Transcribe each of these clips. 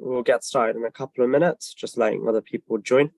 We'll get started in a couple of minutes, just letting other people join.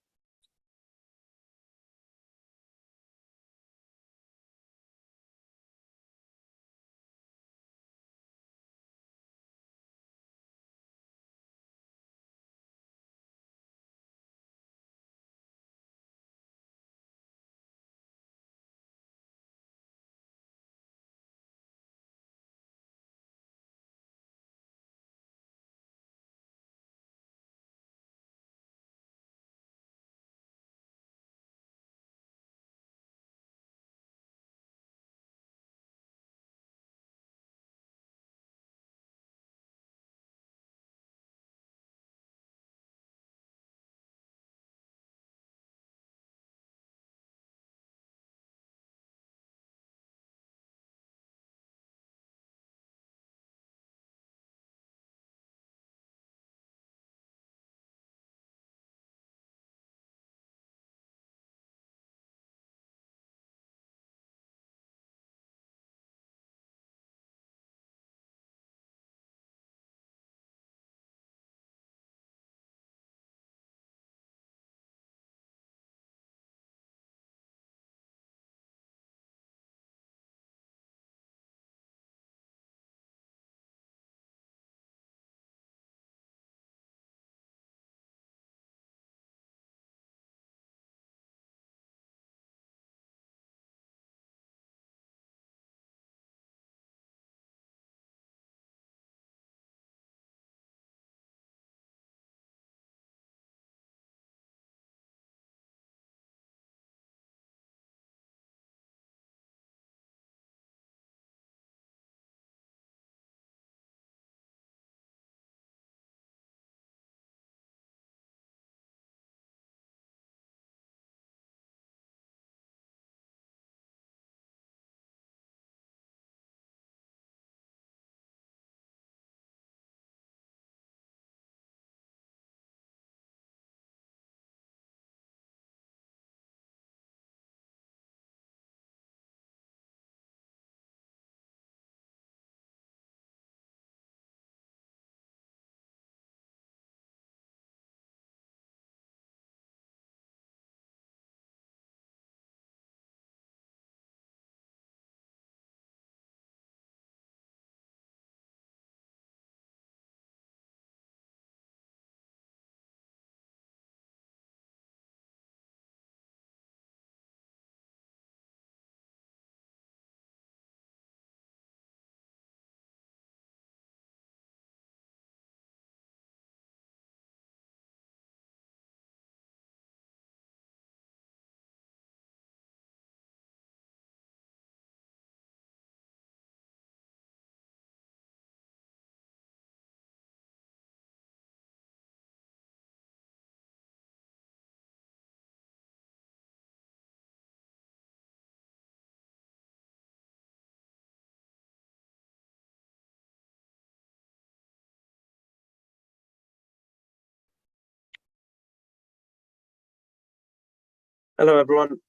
Hello, everyone.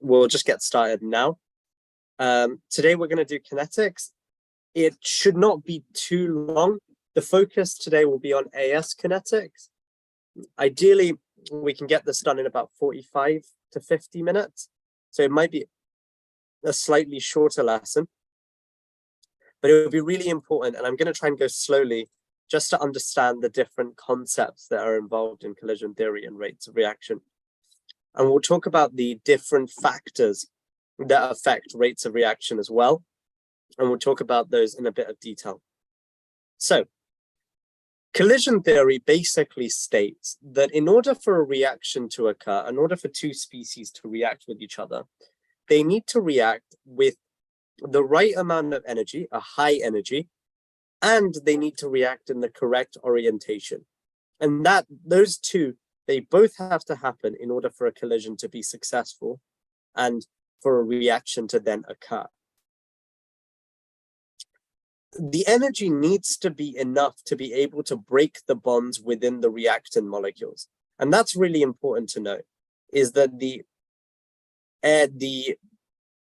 We'll just get started now. Today, we're going to do kinetics. It should not be too long. The focus today will be on AS kinetics. Ideally, we can get this done in about 45 to 50 minutes. So it might be a slightly shorter lesson, but it will be really important. And I'm going to try and go slowly just to understand the different concepts that are involved in collision theory and rates of reaction. And we'll talk about the different factors that affect rates of reaction as well. And we'll talk about those in a bit of detail. So, collision theory basically states that in order for a reaction to occur, in order for two species to react with each other, they need to react with the right amount of energy, a high energy, and they need to react in the correct orientation. And that those two, they both have to happen in order for a collision to be successful and for a reaction to then occur. The energy needs to be enough to be able to break the bonds within the reactant molecules. And that's really important to know, is that the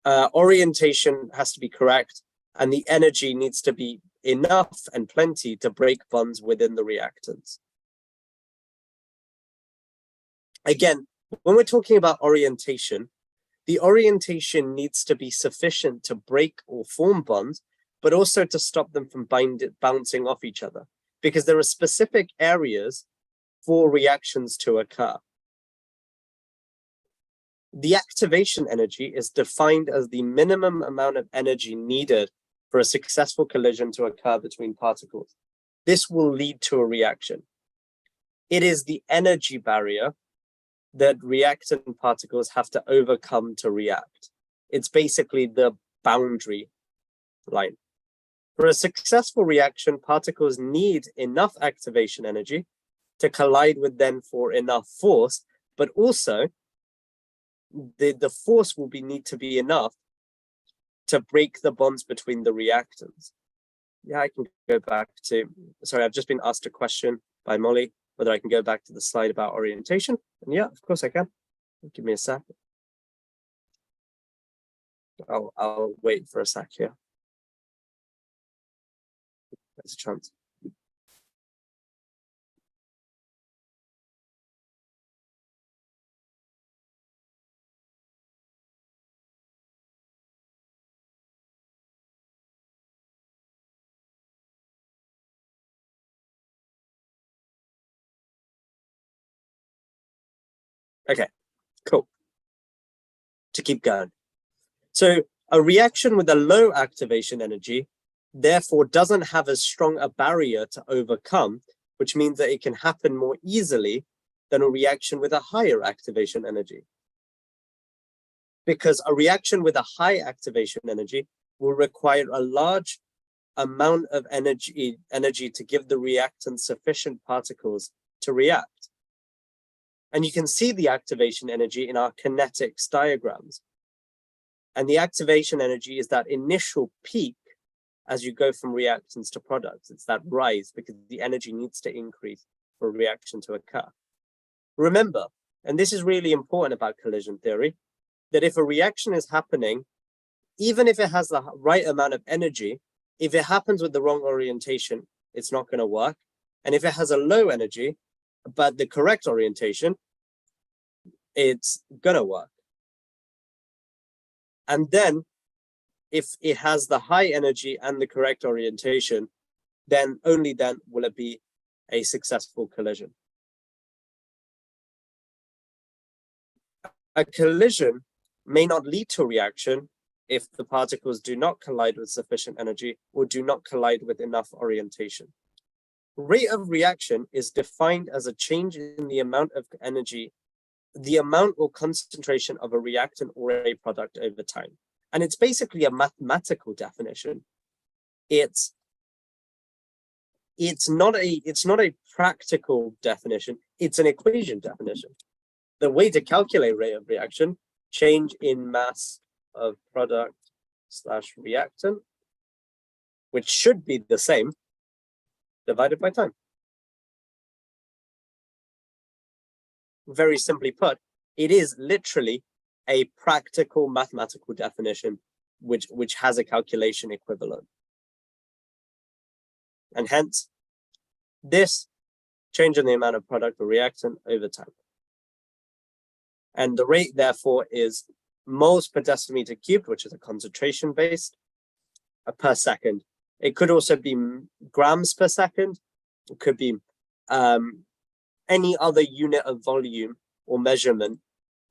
orientation has to be correct and the energy needs to be enough and plenty to break bonds within the reactants. Again, when we're talking about orientation, the orientation needs to be sufficient to break or form bonds, but also to stop them from bouncing off each other, because there are specific areas for reactions to occur. The activation energy is defined as the minimum amount of energy needed for a successful collision to occur between particles. This will lead to a reaction. It is the energy barrier that reactant particles have to overcome to react. It's basically the boundary line. For a successful reaction, particles need enough activation energy to collide with them for enough force, but also the force will need to be enough to break the bonds between the reactants. Yeah, I can go back to, sorry, I've just been asked a question by Molly, whether I can go back to the slide about orientation. And yeah, of course I can. Give me a sec. I'll wait for a sec here. There's a chance. Okay, cool. To keep going. So a reaction with a low activation energy, therefore, doesn't have as strong a barrier to overcome, which means that it can happen more easily than a reaction with a higher activation energy. Because a reaction with a high activation energy will require a large amount of energy to give the reactant sufficient particles to react. And you can see the activation energy in our kinetics diagrams. And the activation energy is that initial peak as you go from reactants to products. It's that rise because the energy needs to increase for a reaction to occur. Remember, and this is really important about collision theory, that if a reaction is happening, even if it has the right amount of energy, if it happens with the wrong orientation, it's not going to work. And if it has a low energy, but the correct orientation, it's going to work. And then if it has the high energy and the correct orientation, then only then will it be a successful collision. A collision may not lead to a reaction if the particles do not collide with sufficient energy or do not collide with enough orientation. Rate of reaction is defined as a change in the amount of energy, the amount or concentration of a reactant or a product over time. And it's basically a mathematical definition. It's not a practical definition, it's an equation definition. The way to calculate rate of reaction, change in mass of product / reactant, which should be the same, divided by time. Very simply put, it is literally a practical mathematical definition which has a calculation equivalent. And hence, this change in the amount of product or reactant over time. And the rate, therefore, is moles per decimeter cubed, which is a concentration based, per second. It could also be grams per second. It could be any other unit of volume or measurement.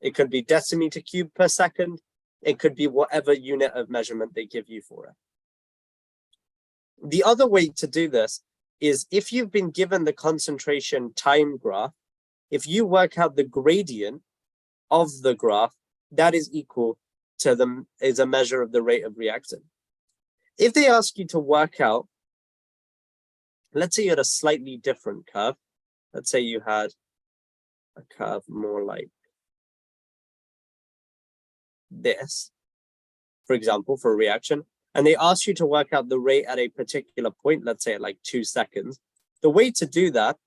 It could be decimeter cubed per second. It could be whatever unit of measurement they give you for it. The other way to do this is if you've been given the concentration time graph, if you work out the gradient of the graph, that is equal to is a measure of the rate of reaction. If they ask you to work out, let's say you had a slightly different curve. Let's say you had a curve more like this, for example, for a reaction, and they ask you to work out the rate at a particular point, let's say at like 2 seconds. The way to do that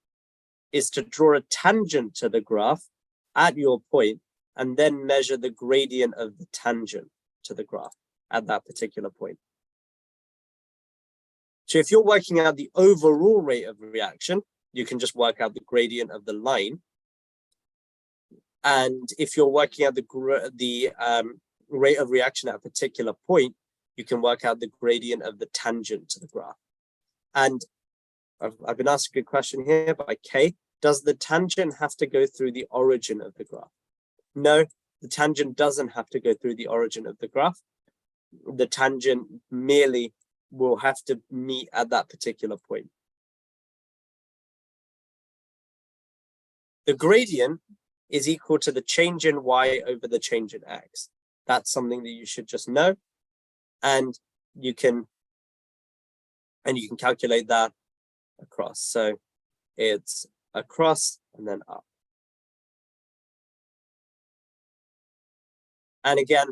is to draw a tangent to the graph at your point and then measure the gradient of the tangent to the graph at that particular point. So if you're working out the overall rate of reaction, you can just work out the gradient of the line. And if you're working out the rate of reaction at a particular point, you can work out the gradient of the tangent to the graph. And I've been asked a good question here by Kay. Does the tangent have to go through the origin of the graph? No, the tangent doesn't have to go through the origin of the graph. The tangent merely will have to meet at that particular point. The gradient is equal to the change in y over the change in x. That's something that you should just know. And you can calculate that across. So it's across and then up. And again,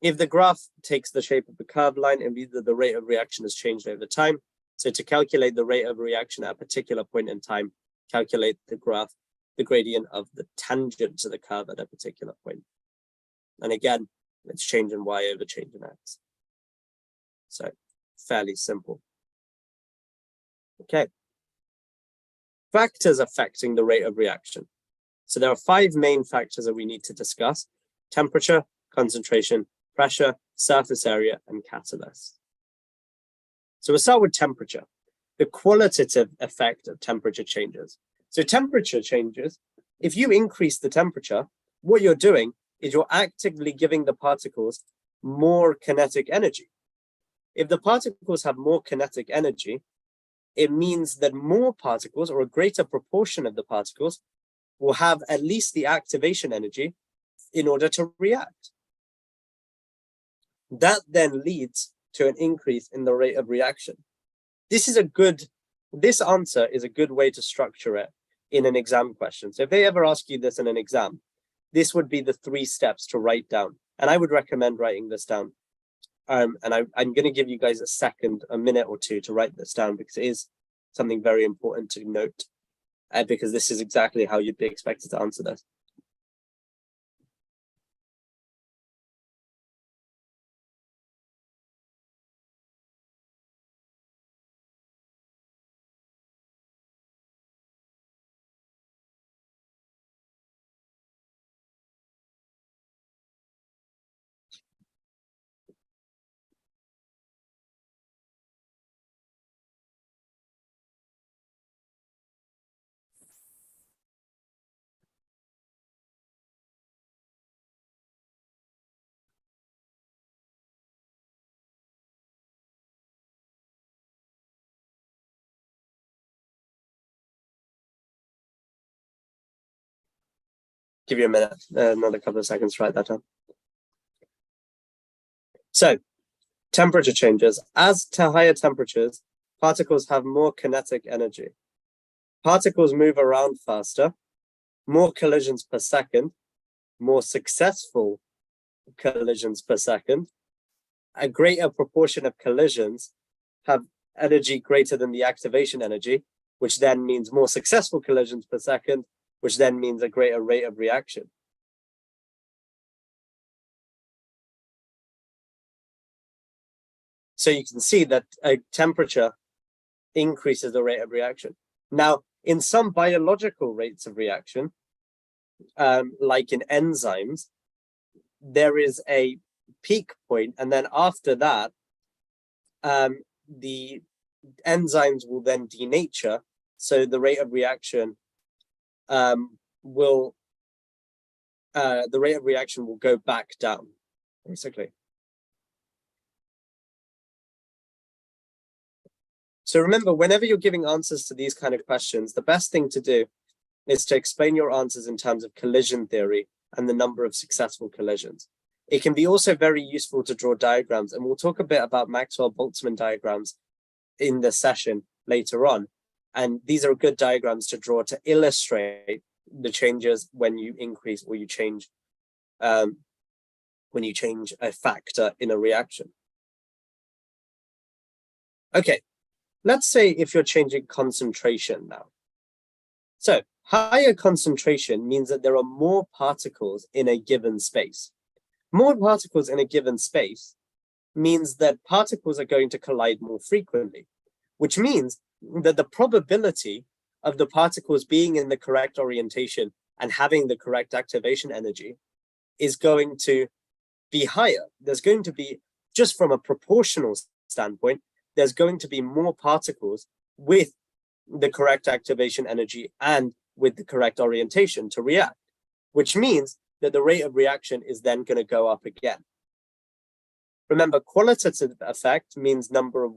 if the graph takes the shape of a curved line, and either the rate of reaction has changed over time. So to calculate the rate of reaction at a particular point in time, calculate the gradient of the tangent to the curve at a particular point. And again, it's change in y over change in x. So fairly simple. Okay. Factors affecting the rate of reaction. So there are 5 main factors that we need to discuss: temperature, concentration, pressure, surface area, and catalyst. So we'll start with temperature, the qualitative effect of temperature changes. So temperature changes, if you increase the temperature, what you're doing is you're actively giving the particles more kinetic energy. If the particles have more kinetic energy, it means that more particles, or a greater proportion of the particles, will have at least the activation energy in order to react. That then leads to an increase in the rate of reaction. This answer is a good way to structure it in an exam question. So if they ever ask you this in an exam, this would be the 3 steps to write down. And I would recommend writing this down. And I'm going to give you guys a minute or two to write this down, because it is something very important to note, because this is exactly how you'd be expected to answer this. Give you a minute, another couple of seconds to write that down. So, temperature changes. As to higher temperatures, particles have more kinetic energy. Particles move around faster, more collisions per second, more successful collisions per second. A greater proportion of collisions have energy greater than the activation energy, which then means more successful collisions per second, which then means a greater rate of reaction. So you can see that a temperature increases the rate of reaction. Now, in some biological rates of reaction, like in enzymes, there is a peak point, and then after that, the enzymes will then denature, so the rate of reaction will go back down, basically. So remember, whenever you're giving answers to these kind of questions, the best thing to do is to explain your answers in terms of collision theory and the number of successful collisions. It can be also very useful to draw diagrams, and we'll talk a bit about Maxwell-Boltzmann diagrams in the session later on. And these are good diagrams to draw to illustrate the changes when you increase or you change a factor in a reaction. Okay, let's say if you're changing concentration now. So higher concentration means that there are more particles in a given space. More particles in a given space means that particles are going to collide more frequently. which means that the probability of the particles being in the correct orientation and having the correct activation energy is going to be higher. There's going to be, just from a proportional standpoint, there's going to be more particles with the correct activation energy and with the correct orientation to react, which means that the rate of reaction is then going to go up again. Remember, qualitative effect means number of,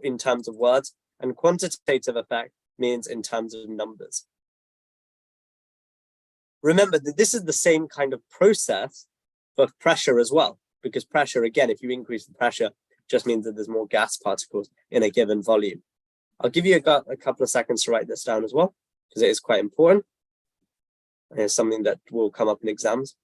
in terms of words, and quantitative effect means in terms of numbers. Remember that this is the same kind of process for pressure as well, because pressure, again, if you increase the pressure, just means that there's more gas particles in a given volume. I'll give you a couple of seconds to write this down as well, because it is quite important. It's something that will come up in exams.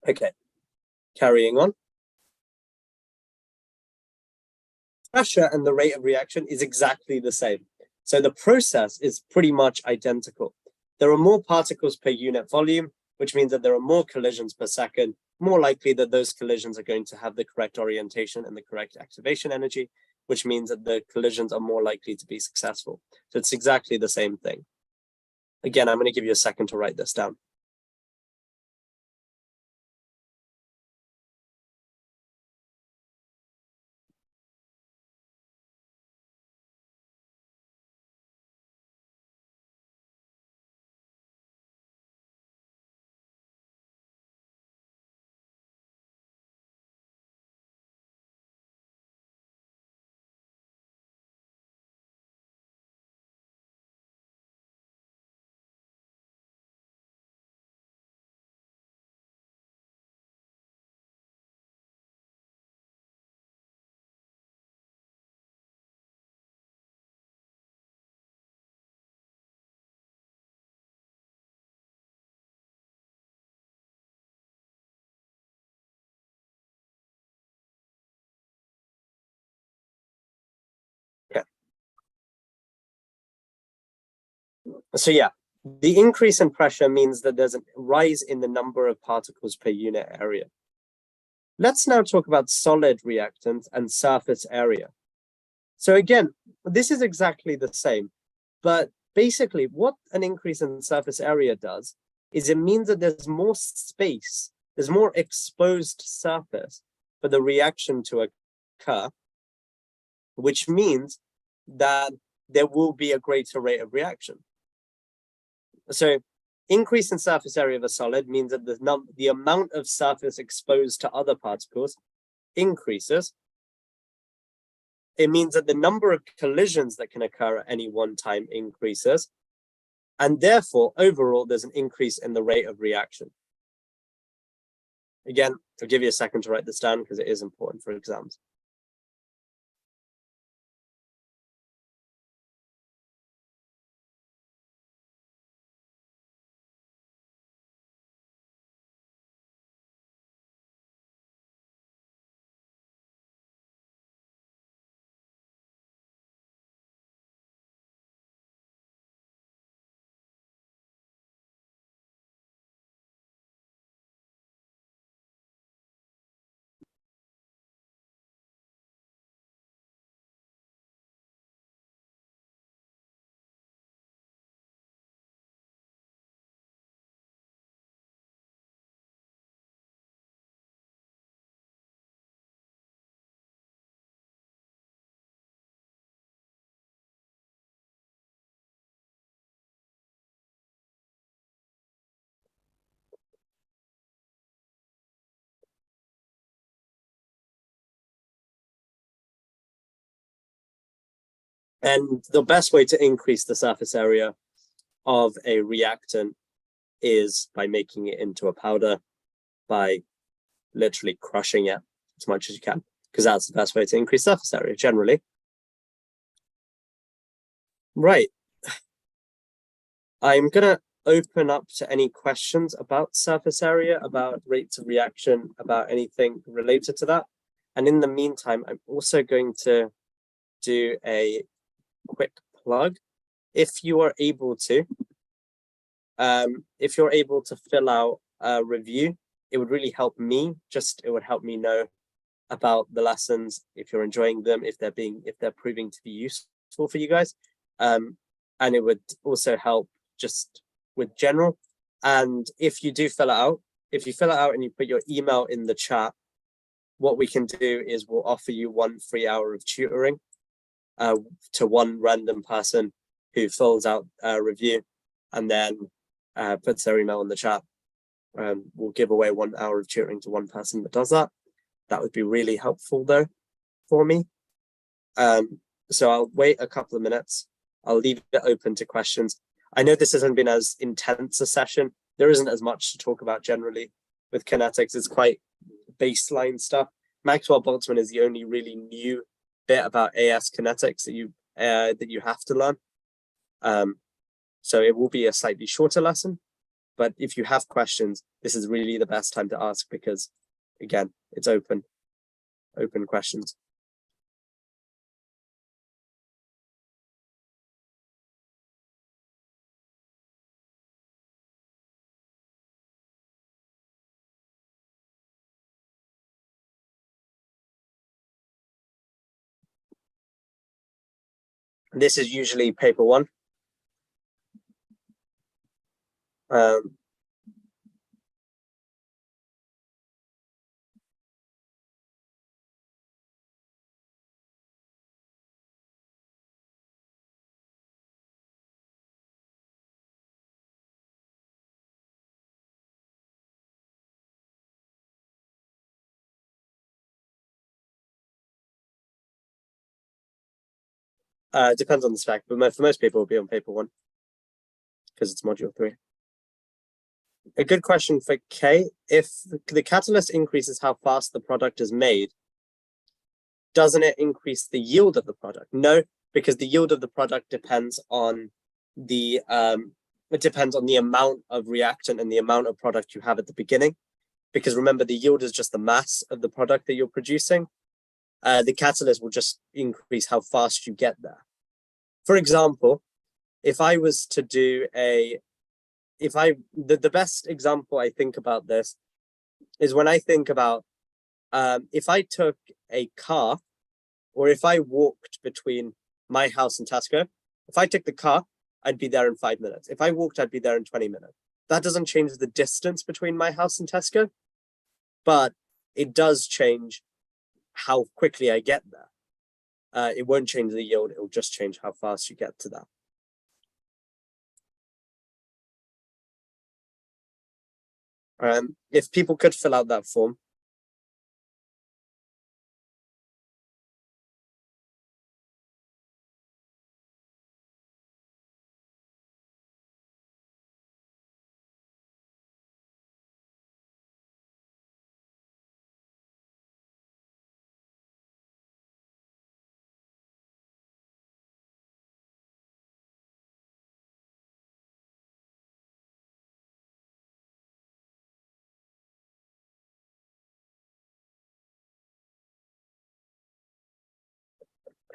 Okay, carrying on. Pressure and the rate of reaction is exactly the same. So the process is pretty much identical. There are more particles per unit volume, which means that there are more collisions per second, more likely that those collisions are going to have the correct orientation and the correct activation energy, which means that the collisions are more likely to be successful. So it's exactly the same thing. Again, I'm going to give you a second to write this down. Okay. So yeah, the increase in pressure means that there's a rise in the number of particles per unit area. Let's now talk about solid reactants and surface area. So again, this is exactly the same, but basically what an increase in surface area does is it means that there's more space, there's more exposed surface for the reaction to occur, which means that there will be a greater rate of reaction. So increase in surface area of a solid means that the amount of surface exposed to other particles increases. It means that the number of collisions that can occur at any one time increases. And therefore, overall, there's an increase in the rate of reaction. Again, I'll give you a second to write this down because it is important for exams. And the best way to increase the surface area of a reactant is by making it into a powder, by literally crushing it as much as you can, because that's the best way to increase surface area generally. Right. I'm gonna open up to any questions about surface area, about rates of reaction, about anything related to that. And in the meantime, I'm also going to do a quick plug. If you are able to, fill out a review, it would really help me. It would help me know about the lessons, if you're enjoying them, if they're proving to be useful for you guys. And it would also help just with general. And if you do fill it out, if you fill it out and you put your email in the chat, what we can do is we'll offer you 1 free hour of tutoring to one random person who fills out a review and then puts their email in the chat. We'll give away 1 hour of tutoring to one person that does that. That would be really helpful though for me. So I'll wait a couple of minutes. I'll leave it open to questions. I know this hasn't been as intense a session. There isn't as much to talk about generally with kinetics. It's quite baseline stuff. Maxwell-Boltzmann is the only really new bit about AS kinetics that you have to learn. So it will be a slightly shorter lesson, but if you have questions, this is really the best time to ask because, again, it's open questions. This is usually paper 1. It depends on the spec, but for most people, it'll be on paper 1 because it's module 3. A good question for Kay. If the catalyst increases how fast the product is made, doesn't it increase the yield of the product? No, because the yield of the product depends on the amount of reactant and the amount of product you have at the beginning. Because remember, the yield is just the mass of the product that you're producing. The catalyst will just increase how fast you get there. For example, if I was to do the best example I think about this is when I think about if I took a car or if I walked between my house and Tesco, if I took the car, I'd be there in 5 minutes. If I walked, I'd be there in 20 minutes. That doesn't change the distance between my house and Tesco, but it does change how quickly I get there. It won't change the yield. It will just change how fast you get to that. If people could fill out that form.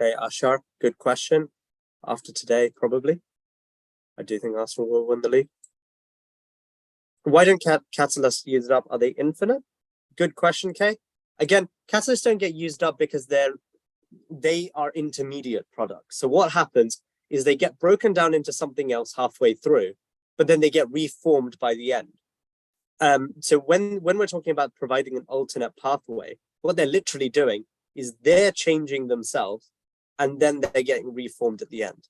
Okay, Ashar, good question. After today, probably. I do think Arsenal will win the league. Why don't catalysts use it up? Are they infinite? Good question, Kay. Again, catalysts don't get used up because they are intermediate products. So what happens is they get broken down into something else halfway through, but then they get reformed by the end. So when we're talking about providing an alternate pathway, what they're literally doing is they're changing themselves and then they're getting reformed at the end.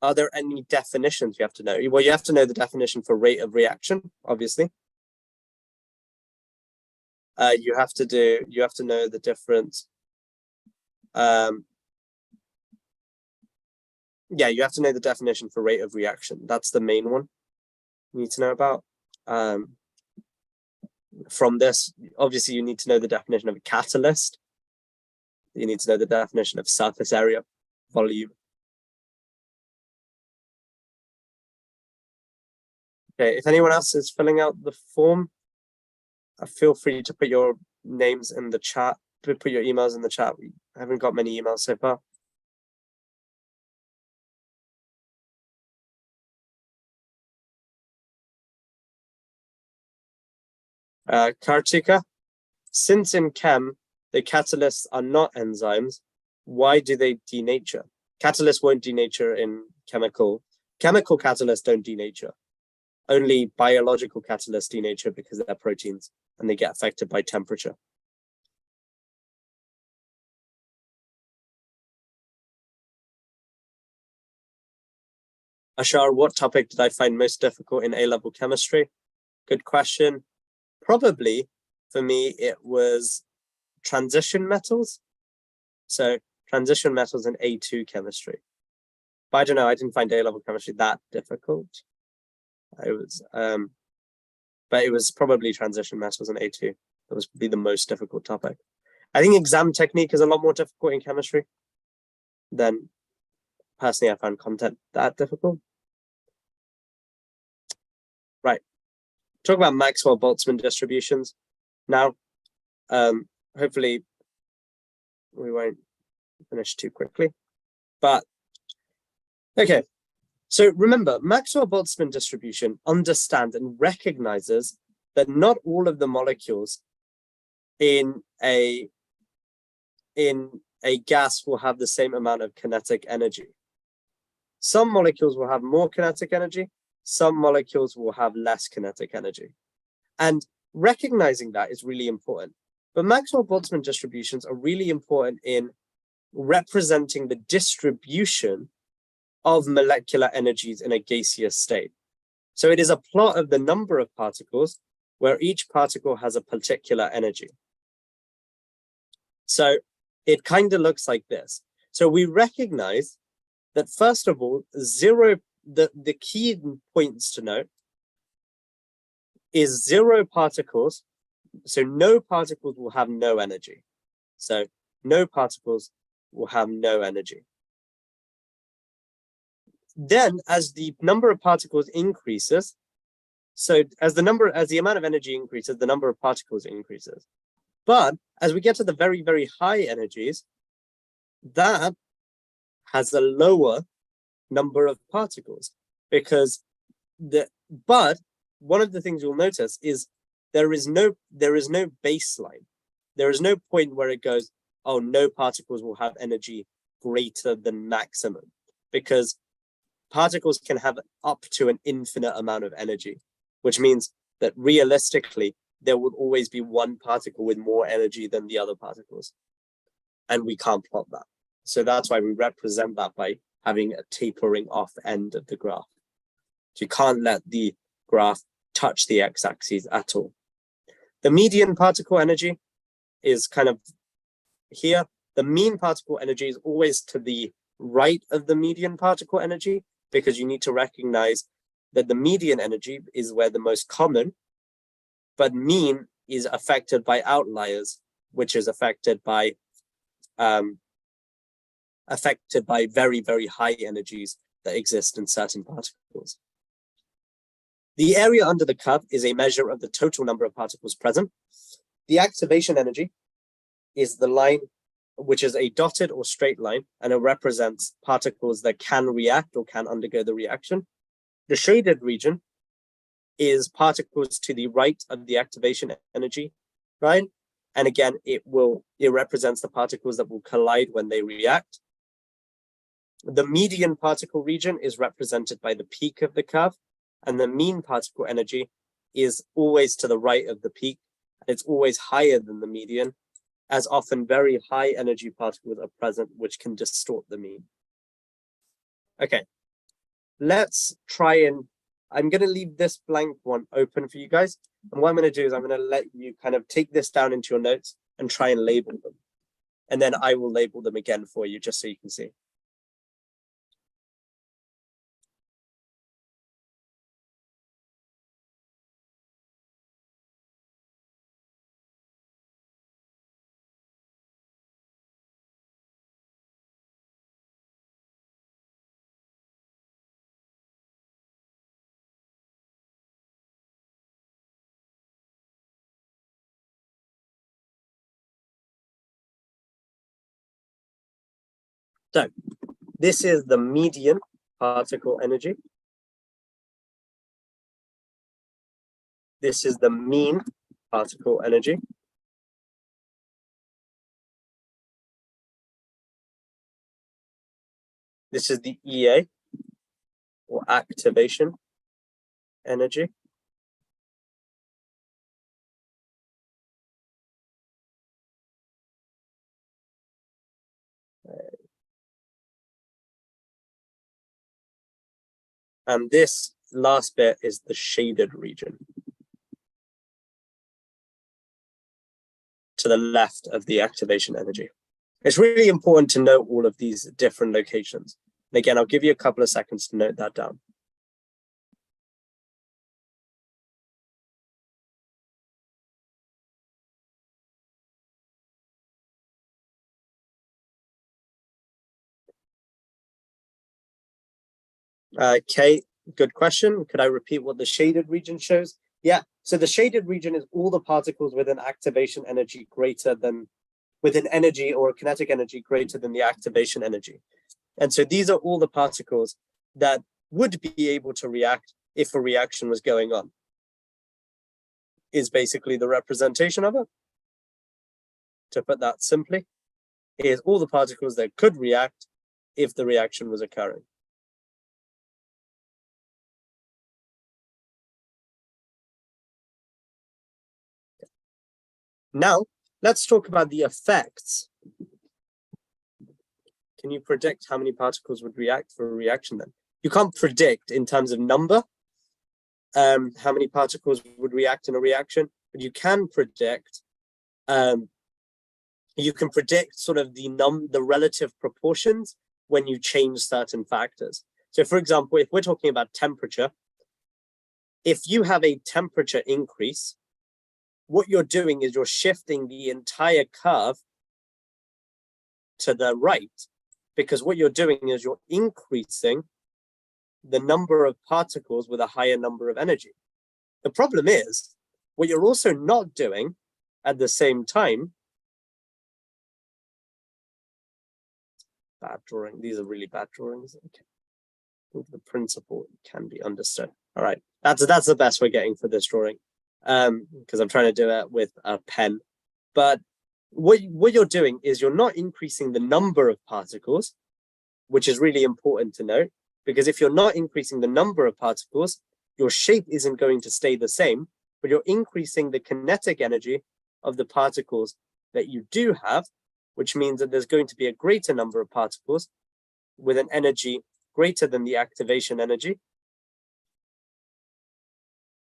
Are there any definitions you have to know? Well, you have to know the definition for rate of reaction, obviously. You have to know the difference Yeah, you have to know the definition for rate of reaction. That's the main one you need to know about. From this, obviously, you need to know the definition of a catalyst. You need to know the definition of surface area, volume. Okay, if anyone else is filling out the form, feel free to put your names in the chat, put your emails in the chat. We haven't got many emails so far. Kartika, since in chem, the catalysts are not enzymes, why do they denature? Catalysts won't denature in chemical. Chemical catalysts don't denature. Only biological catalysts denature because they're proteins and they get affected by temperature. Ashar, what topic did I find most difficult in A-level chemistry? Good question. Probably, for me, it was transition metals. So transition metals in A2 chemistry. But I don't know, I didn't find A-level chemistry that difficult. It was, but it was probably transition metals in A2. That was probably the most difficult topic. I think exam technique is a lot more difficult in chemistry than personally I found content that difficult. Right. Talk about Maxwell-Boltzmann distributions. Now, hopefully we won't finish too quickly, but okay. So remember, Maxwell-Boltzmann distribution understands and recognizes that not all of the molecules in a gas will have the same amount of kinetic energy. Some molecules will have more kinetic energy, some molecules will have less kinetic energy. And recognizing that is really important. But Maxwell-Boltzmann distributions are really important in representing the distribution of molecular energies in a gaseous state. So it is a plot of the number of particles where each particle has a particular energy. So it kind of looks like this. So we recognize that first of all, the key points to note is 0 particles. So no particles will have no energy. So no particles will have no energy. Then as the number of particles increases, so as the amount of energy increases, the number of particles increases. But as we get to the very, very high energies, that has a lower number of particles because but one of the things you'll notice is there is no baseline. There is no point where it goes, oh, no particles will have energy greater than maximum, because particles can have up to an infinite amount of energy, which means that realistically, there will always be one particle with more energy than the other particles. And we can't plot that. So that's why we represent that by having a tapering off end of the graph. So you can't let the graph touch the x-axis at all. The median particle energy is kind of here. The mean particle energy is always to the right of the median particle energy, because you need to recognize that the median energy is where the most common, but mean is affected by outliers, which is affected by very, very high energies that exist in certain particles. The area under the curve is a measure of the total number of particles present. The activation energy is the line, which is a dotted or straight line, and it represents particles that can react or can undergo the reaction. The shaded region is particles to the right of the activation energy, right? And again, it represents the particles that will collide when they react. The median particle region is represented by the peak of the curve, and the mean particle energy is always to the right of the peak. It's always higher than the median, as often very high energy particles are present, which can distort the mean. Okay, let's try and, I'm going to leave this blank one open for you guys. And what I'm going to do is I'm going to let you kind of take this down into your notes and try and label them. And then I will label them again for you, just so you can see. So this is the median particle energy. This is the mean particle energy. This is the EA, or activation energy. And this last bit is the shaded region to the left of the activation energy. It's really important to note all of these different locations. And again, I'll give you a couple of seconds to note that down. Kate, good question. Could I repeat what the shaded region shows? Yeah, so the shaded region is all the particles with an activation energy greater than, with an energy or a kinetic energy greater than the activation energy. And so these are all the particles that would be able to react if a reaction was going on, is basically the representation of it. To put that simply, is all the particles that could react if the reaction was occurring. Now, let's talk about the effects. Can you predict how many particles would react for a reaction then? You can't predict in terms of number how many particles would react in a reaction, but you can predict sort of the relative proportions when you change certain factors. So for example, if we're talking about temperature, if you have a temperature increase, what you're doing is you're shifting the entire curve to the right, because what you're doing is you're increasing the number of particles with a higher number of energy. The problem is, what you're also not doing at the same time, bad drawing, these are really bad drawings. Okay. The principle can be understood. All right, that's the best we're getting for this drawing, because I'm trying to do it with a pen. But what you're doing is you're not increasing the number of particles, which is really important to note, because if you're not increasing the number of particles, your shape isn't going to stay the same, but you're increasing the kinetic energy of the particles that you do have, which means that there's going to be a greater number of particles with an energy greater than the activation energy,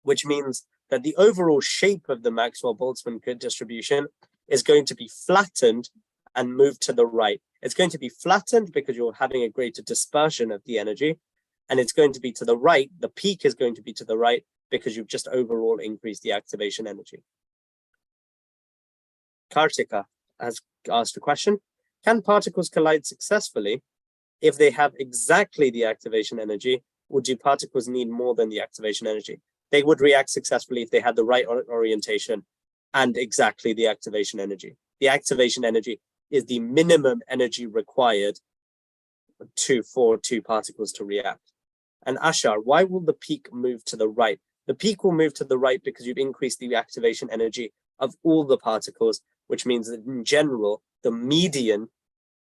which means that the overall shape of the Maxwell-Boltzmann distribution is going to be flattened and moved to the right. It's going to be flattened because you're having a greater dispersion of the energy, and it's going to be to the right. The peak is going to be to the right because you've just overall increased the activation energy. Kartika has asked a question. Can particles collide successfully if they have exactly the activation energy, or do particles need more than the activation energy? They would react successfully if they had the right orientation and exactly the activation energy. The activation energy is the minimum energy required for two particles to react. And Ashar, why will the peak move to the right? The peak will move to the right because you've increased the activation energy of all the particles, which means that in general, the median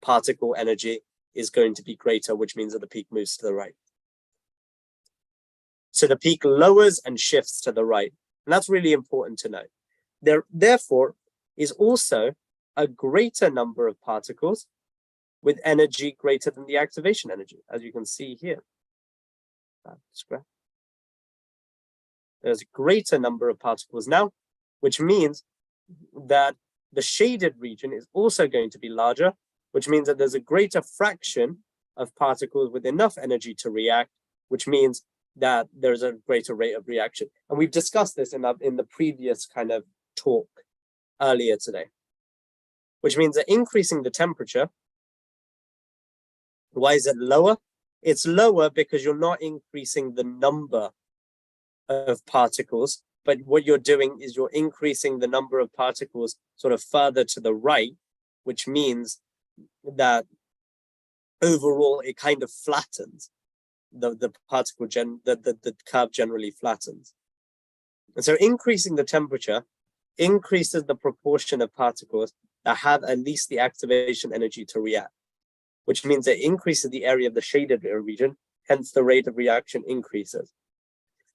particle energy is going to be greater, which means that the peak moves to the right. So the peak lowers and shifts to the right. And that's really important to know. There, therefore, is also a greater number of particles with energy greater than the activation energy, as you can see here. There's a greater number of particles now, which means that the shaded region is also going to be larger, which means that there's a greater fraction of particles with enough energy to react, which means that there's a greater rate of reaction. And we've discussed this in the previous kind of talk earlier today, which means that increasing the temperature, why is it lower? It's lower because you're not increasing the number of particles, but what you're doing is you're increasing the number of particles sort of further to the right, which means that overall it kind of flattens. The curve generally flattens. And so increasing the temperature increases the proportion of particles that have at least the activation energy to react, which means it increases the area of the shaded region, hence the rate of reaction increases.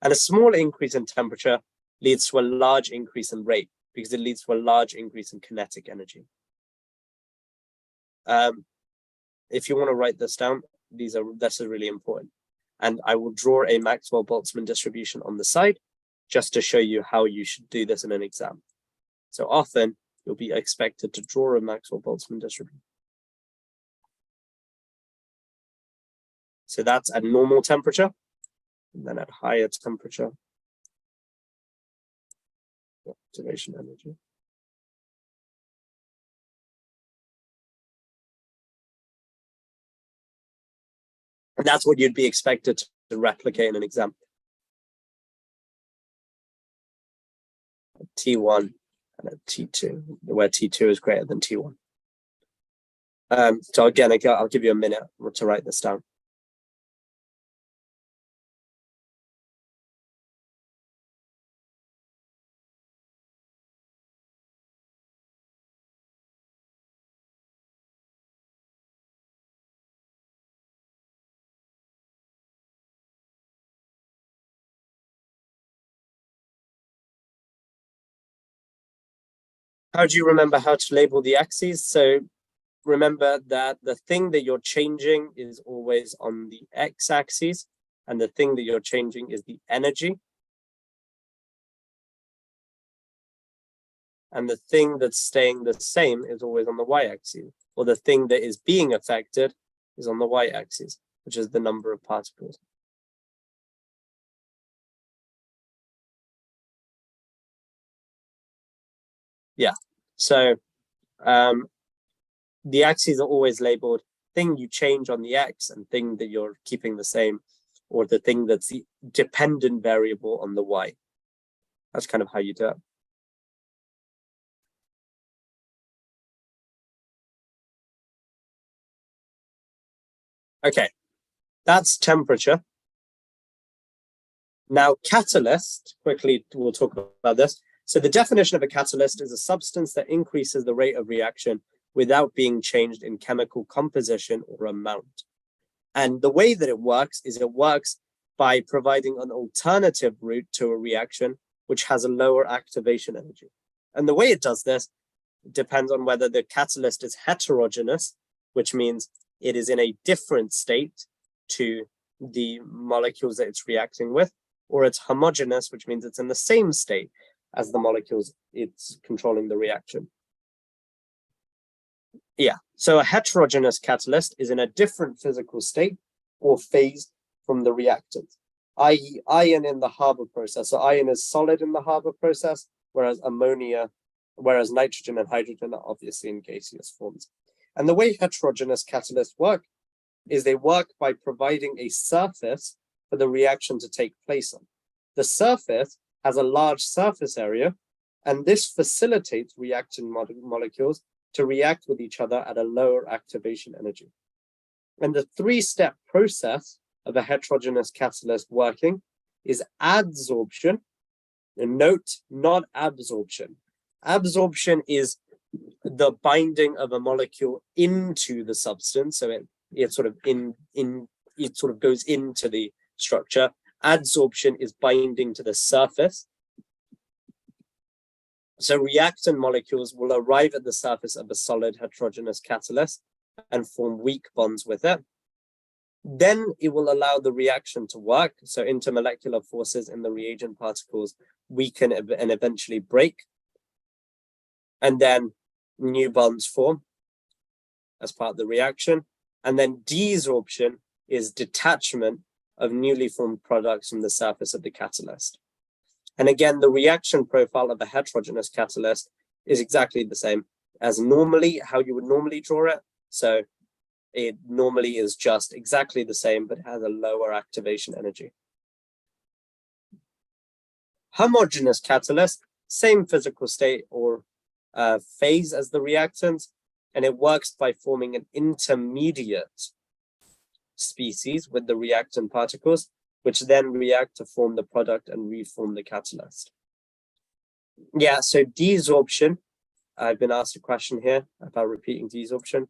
And a small increase in temperature leads to a large increase in rate because it leads to a large increase in kinetic energy. If you want to write this down, this is really important. And I will draw a Maxwell-Boltzmann distribution on the side just to show you how you should do this in an exam. So often you'll be expected to draw a Maxwell-Boltzmann distribution. So that's at normal temperature, and then at higher temperature, activation energy. And that's what you'd be expected to replicate in an exam. T1 and a T2, where T2 is greater than T1. So again, I'll give you a minute to write this down. How do you remember how to label the axes? So remember that the thing that you're changing is always on the x-axis, and the thing that you're changing is the energy. And the thing that's staying the same is always on the y-axis, or the thing that is being affected is on the y-axis, which is the number of particles. Yeah, so the axes are always labeled thing you change on the x and thing that you're keeping the same, or the thing that's the dependent variable on the y. That's kind of how you do it. Okay, that's temperature. Now, catalyst, quickly, we'll talk about this. So the definition of a catalyst is a substance that increases the rate of reaction without being changed in chemical composition or amount. And the way that it works is it works by providing an alternative route to a reaction which has a lower activation energy. And the way it does this depends on whether the catalyst is heterogeneous, which means it is in a different state to the molecules that it's reacting with, or it's homogeneous, which means it's in the same state as the molecules it's controlling the reaction. Yeah, so a heterogeneous catalyst is in a different physical state or phase from the reactant, i.e. iron in the Haber process. So iron is solid in the Haber process, whereas nitrogen and hydrogen are obviously in gaseous forms. And the way heterogeneous catalysts work is they work by providing a surface for the reaction to take place on. The surface has a large surface area, and this facilitates reactant molecules to react with each other at a lower activation energy. And the three-step process of a heterogeneous catalyst working is adsorption, and note, not absorption. Absorption is the binding of a molecule into the substance, so it sort of goes into the structure. Adsorption is binding to the surface. So reactant molecules will arrive at the surface of a solid heterogeneous catalyst and form weak bonds with it. Then it will allow the reaction to work. So intermolecular forces in the reagent particles weaken and eventually break. And then new bonds form as part of the reaction. And then desorption is detachment of newly formed products from the surface of the catalyst. And again, the reaction profile of a heterogeneous catalyst is exactly the same as normally, how you would normally draw it. So it normally is just exactly the same, but has a lower activation energy. Homogeneous catalyst, same physical state or phase as the reactant, and it works by forming an intermediate species with the reactant particles, which then react to form the product and reform the catalyst. Yeah, so desorption, I've been asked a question here about repeating desorption.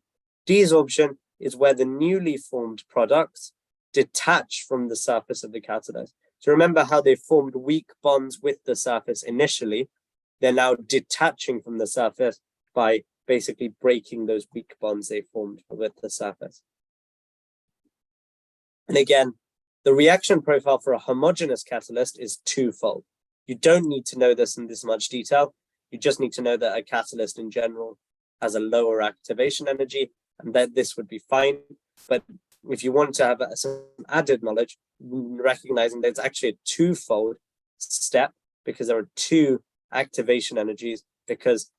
Desorption is where the newly formed products detach from the surface of the catalyst. So remember how they formed weak bonds with the surface initially. They're now detaching from the surface by basically breaking those weak bonds they formed with the surface. And again, the reaction profile for a homogeneous catalyst is twofold. You don't need to know this in this much detail. You just need to know that a catalyst in general has a lower activation energy, and that this would be fine. But if you want to have some added knowledge, recognizing that it's actually a twofold step, because there are two activation energies, because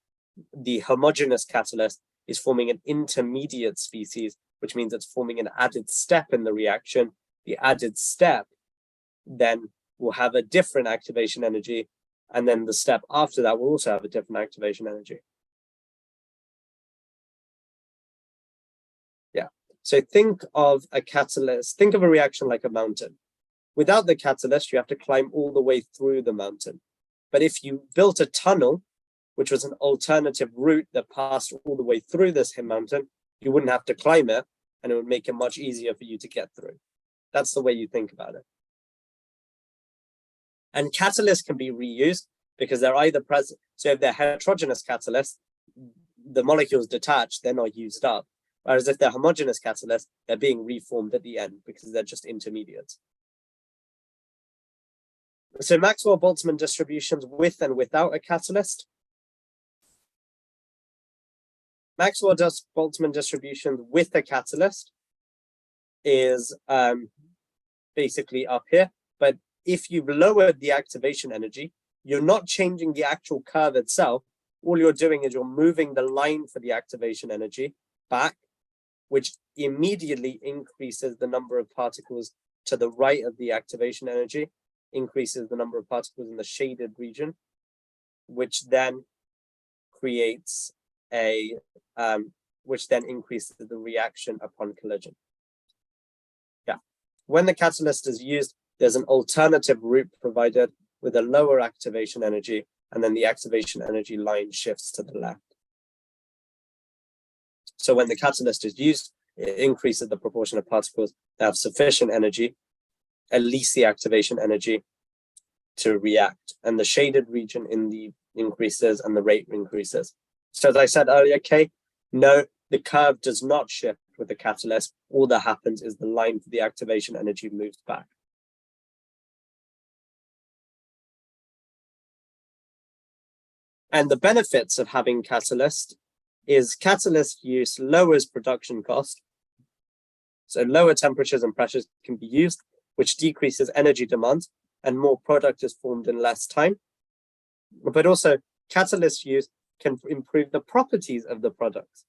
the homogeneous catalyst is forming an intermediate species, which means it's forming an added step in the reaction. The added step then will have a different activation energy, and then the step after that will also have a different activation energy. Yeah, so think of a catalyst, think of a reaction like a mountain. Without the catalyst, you have to climb all the way through the mountain. But if you built a tunnel, which was an alternative route that passed all the way through this mountain, you wouldn't have to climb it, and it would make it much easier for you to get through. That's the way you think about it. And catalysts can be reused because they're either present. So if they're heterogeneous catalysts, the molecules detach, they're not used up. Whereas if they're homogeneous catalysts, they're being reformed at the end because they're just intermediates. So Maxwell-Boltzmann distributions with and without a catalyst. Maxwell-Boltzmann distribution with a catalyst is basically up here. But if you've lowered the activation energy, you're not changing the actual curve itself. All you're doing is you're moving the line for the activation energy back, which immediately increases the number of particles to the right of the activation energy, increases the number of particles in the shaded region, which then creates which then increases the reaction upon collision. Yeah, when the catalyst is used, there's an alternative route provided with a lower activation energy, and then the activation energy line shifts to the left. So when the catalyst is used, it increases the proportion of particles that have sufficient energy, at least the activation energy, to react. And the shaded region in the increases and the rate increases. So as I said earlier, okay, no, the curve does not shift with the catalyst. All that happens is the line for the activation energy moves back. And the benefits of having catalyst is catalyst use lowers production cost. So lower temperatures and pressures can be used, which decreases energy demand, and more product is formed in less time. But also, catalyst use can improve the properties of the products.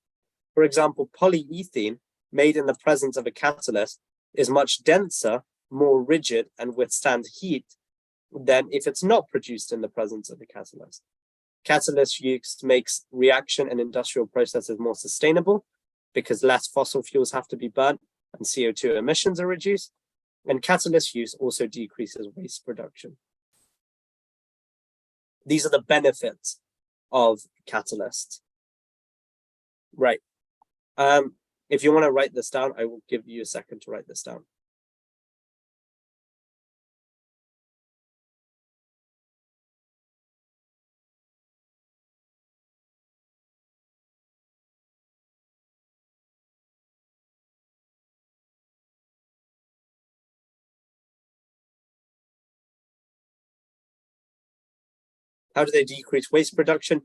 For example, polyethylene made in the presence of a catalyst is much denser, more rigid, and withstand heat than if it's not produced in the presence of a catalyst. Catalyst use makes reaction and industrial processes more sustainable because less fossil fuels have to be burnt and CO2 emissions are reduced. And catalyst use also decreases waste production. These are the benefits of catalysts. Right. If you want to write this down, I will give you a second to write this down. How do they decrease waste production?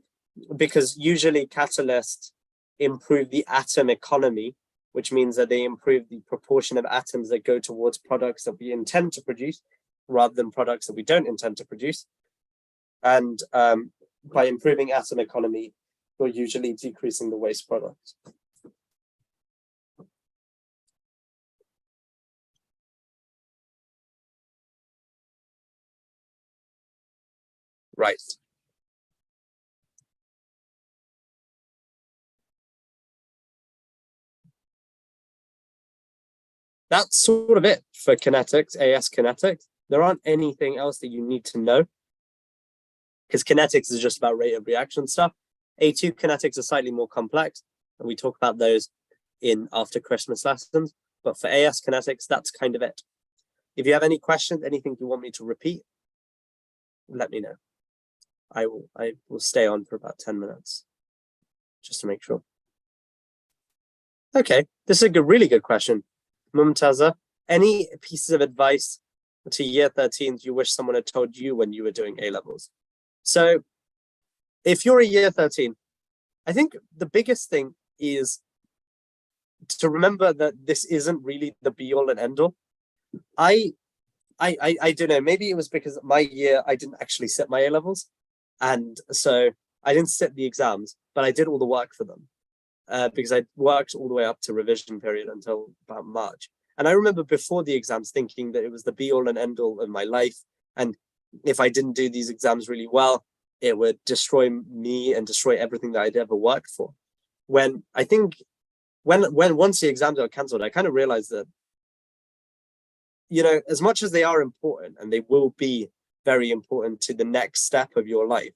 Because usually catalysts improve the atom economy, which means that they improve the proportion of atoms that go towards products that we intend to produce rather than products that we don't intend to produce. And by improving atom economy, you're usually decreasing the waste products. Right. that's sort of it for kinetics, AS kinetics. There aren't anything else that you need to know, because kinetics is just about rate of reaction stuff. A2 kinetics are slightly more complex, and we talk about those in after Christmas lessons. But for AS kinetics, that's kind of it. If you have any questions, anything you want me to repeat, let me know. I will stay on for about 10 minutes, just to make sure. Okay, this is a really good question. Mumtaza, any pieces of advice to year 13s you wish someone had told you when you were doing A-levels? So if you're a year 13, I think the biggest thing is to remember that this isn't really the be all and end all. I don't know, maybe it was because my year I didn't actually sit my A-levels, and so I didn't sit the exams, but I did all the work for them, because I worked all the way up to revision period until about March. And I remember before the exams thinking that it was the be all and end all of my life, and if I didn't do these exams really well, it would destroy me and destroy everything that I'd ever worked for. When I think when once the exams are cancelled, I kind of realized that, you know, as much as they are important, and they will be very important to the next step of your life,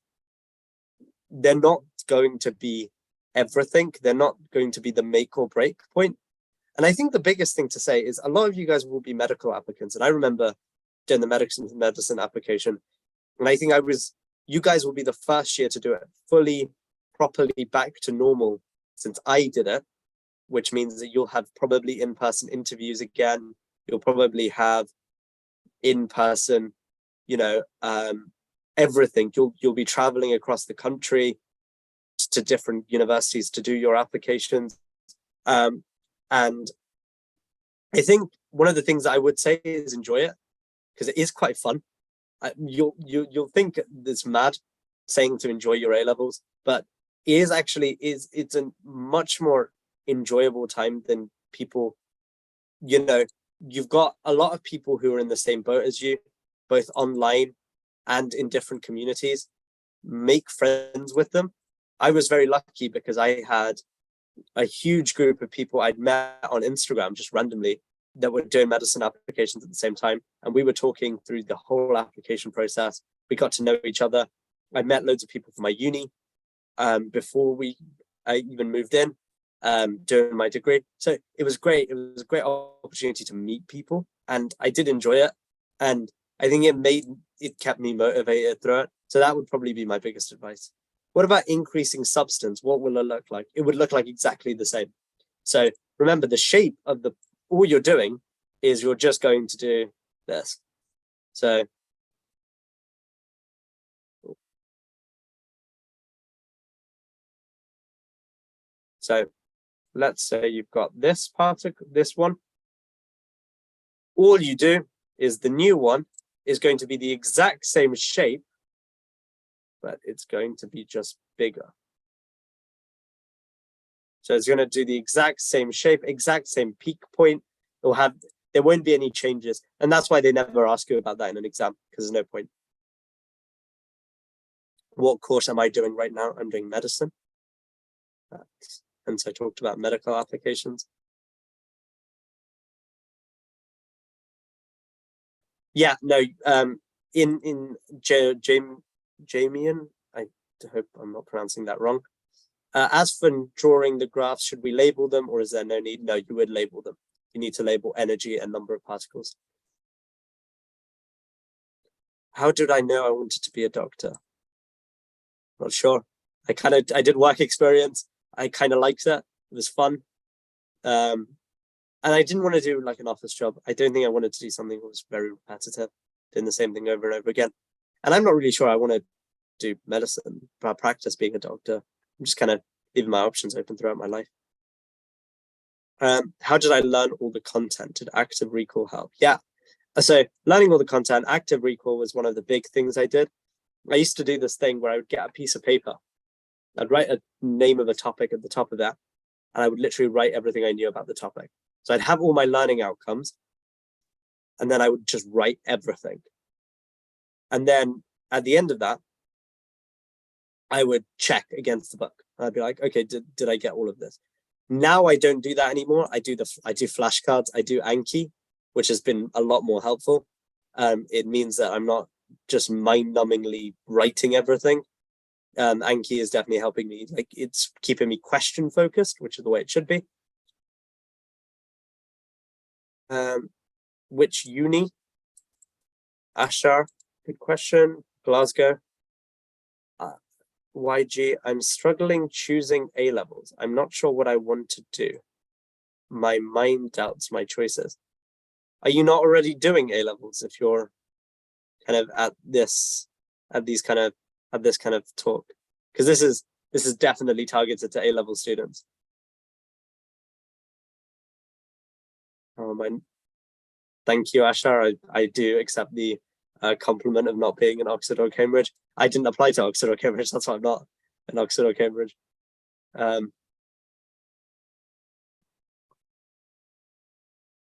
they're not going to be everything. They're not going to be the make or break point. And I think the biggest thing to say is a lot of you guys will be medical applicants. And I remember doing the medicine application. And I think you guys will be the first year to do it fully, properly back to normal since I did it, which means that you'll have probably in-person interviews again. You'll probably have in-person, you know, everything. You'll be traveling across the country to different universities to do your applications. And I think one of the things I would say is enjoy it, because it is quite fun. You'll think it's mad saying to enjoy your A-levels, but it's a much more enjoyable time than people, you know. You've got a lot of people who are in the same boat as you, both online and in different communities. Make friends with them. I was very lucky because I had a huge group of people I'd met on Instagram just randomly that were doing medicine applications at the same time. And we were talking through the whole application process. We got to know each other. I met loads of people from my uni before I even moved in, doing my degree. So it was great. It was a great opportunity to meet people, and I did enjoy it. And I think it kept me motivated through it. So that would probably be my biggest advice. What about increasing substance? What will it look like? It would look like exactly the same. So remember, the shape of all you're doing is you're just going to do this. So let's say you've got this particle, this one. All you do is the new one is going to be the exact same shape, but it's going to be just bigger. So it's going to do the exact same shape, exact same peak point. There won't be any changes. And that's why they never ask you about that in an exam, because there's no point. What course am I doing right now? I'm doing medicine. And so I talked about medical applications. Yeah, no, in Jamian, I hope I'm not pronouncing that wrong. As for drawing the graphs, should we label them, or is there no need? No, you would label them. You need to label energy and number of particles. How did I know I wanted to be a doctor? Not sure. I did work experience. I kind of liked it. It was fun. And I didn't want to do like an office job. I don't think I wanted to do something that was very repetitive, doing the same thing over and over again. And I'm not really sure I want to do medicine, practice being a doctor. I'm just kind of leaving my options open throughout my life. How did I learn all the content? Did active recall help? Yeah. So learning all the content, active recall was one of the big things I did. I used to do this thing where I would get a piece of paper. I'd write a name of a topic at the top of that, and I would literally write everything I knew about the topic. So I'd have all my learning outcomes, and then I would just write everything. And then at the end of that, I would check against the book. I'd be like, okay, did I get all of this? Now I don't do that anymore. I do flashcards. I do Anki, which has been a lot more helpful. It means that I'm not just mind-numbingly writing everything. Anki is definitely helping me. Like, it's keeping me question focused, which is the way it should be. Which uni? Ashar, good question. Glasgow. YG, I'm struggling choosing A levels. I'm not sure what I want to do. My mind doubts my choices. Are you not already doing A levels if you're kind of at this kind of talk? Because this is definitely targeted to A level students. Thank you, Ashar. I do accept the compliment of not being in Oxford or Cambridge. I didn't apply to Oxford or Cambridge. That's why I'm not in Oxford or Cambridge.